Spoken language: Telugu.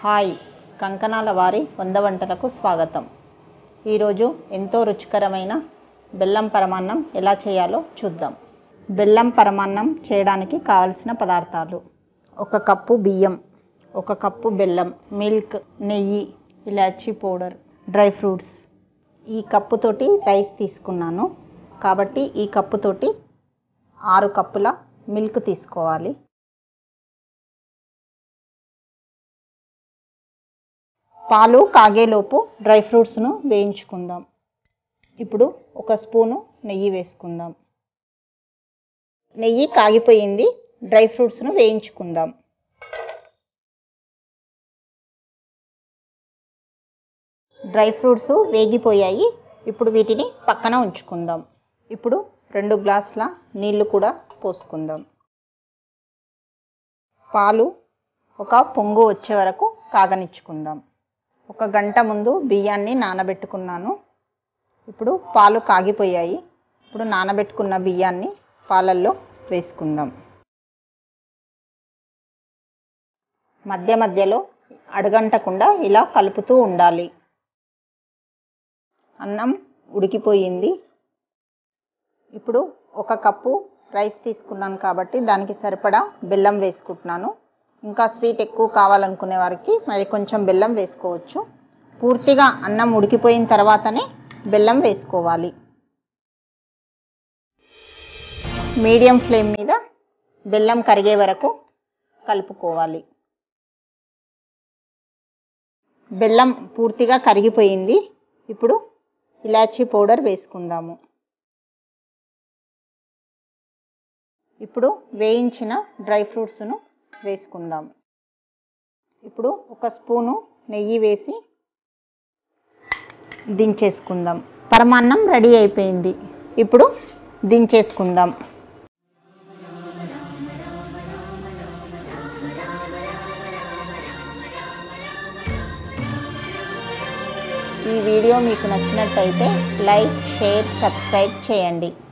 హాయ్ కంకణాల వారి వంద వంటలకు స్వాగతం. ఈరోజు ఎంతో రుచికరమైన బెల్లం పరమాన్నం ఎలా చేయాలో చూద్దాం. బెల్లం పరమాన్నం చేయడానికి కావలసిన పదార్థాలు: 1 కప్పు బియ్యం, 1 కప్పు బెల్లం, మిల్క్, నెయ్యి, ఇలాచీ పౌడర్, డ్రై ఫ్రూట్స్. ఈ కప్పుతోటి రైస్ తీసుకున్నాను కాబట్టి ఈ కప్పుతోటి 6 కప్పుల మిల్క్ తీసుకోవాలి. పాలు కాగేలోపు డ్రై ఫ్రూట్స్ను వేయించుకుందాం. ఇప్పుడు 1 స్పూను నెయ్యి వేసుకుందాం. నెయ్యి కాగిపోయింది, డ్రై ఫ్రూట్స్ను వేయించుకుందాం. డ్రై ఫ్రూట్స్ వేగిపోయాయి, ఇప్పుడు వీటిని పక్కన ఉంచుకుందాం. ఇప్పుడు 2 గ్లాసుల నీళ్లు కూడా పోసుకుందాం. పాలు ఒక పొంగు వచ్చే వరకు కాగనిచ్చుకుందాం. 1 గంట ముందు బియ్యాన్ని నానబెట్టుకున్నాను. ఇప్పుడు పాలు కాగిపోయాయి. ఇప్పుడు నానబెట్టుకున్న బియ్యాన్ని పాలల్లో వేసుకుందాం. మధ్య మధ్యలో అడుగంటకుండా ఇలా కలుపుతూ ఉండాలి. అన్నం ఉడికిపోయింది. ఇప్పుడు 1 కప్పు రైస్ తీసుకున్నాను కాబట్టి దానికి సరిపడా బెల్లం వేసుకుంటున్నాను. ఇంకా స్వీట్ ఎక్కువ కావాలనుకునే వారికి మరి కొంచెం బెల్లం వేసుకోవచ్చు. పూర్తిగా అన్నం ఉడికిపోయిన తర్వాతనే బెల్లం వేసుకోవాలి. మీడియం ఫ్లేమ్ మీద బెల్లం కరిగే వరకు కలుపుకోవాలి. బెల్లం పూర్తిగా కరిగిపోయింది. ఇప్పుడు ఇలాచీ పౌడర్ వేసుకుందాము. ఇప్పుడు వేయించిన డ్రై ఫ్రూట్స్ను వేసుకుందాం. ఇప్పుడు 1 స్పూను నెయ్యి వేసి దించేసుకుందాం. పరమాన్నం రెడీ అయిపోయింది. ఇప్పుడు దించేసుకుందాం. ఈ వీడియో మీకు నచ్చినట్టయితే లైక్, షేర్, సబ్స్క్రైబ్ చేయండి.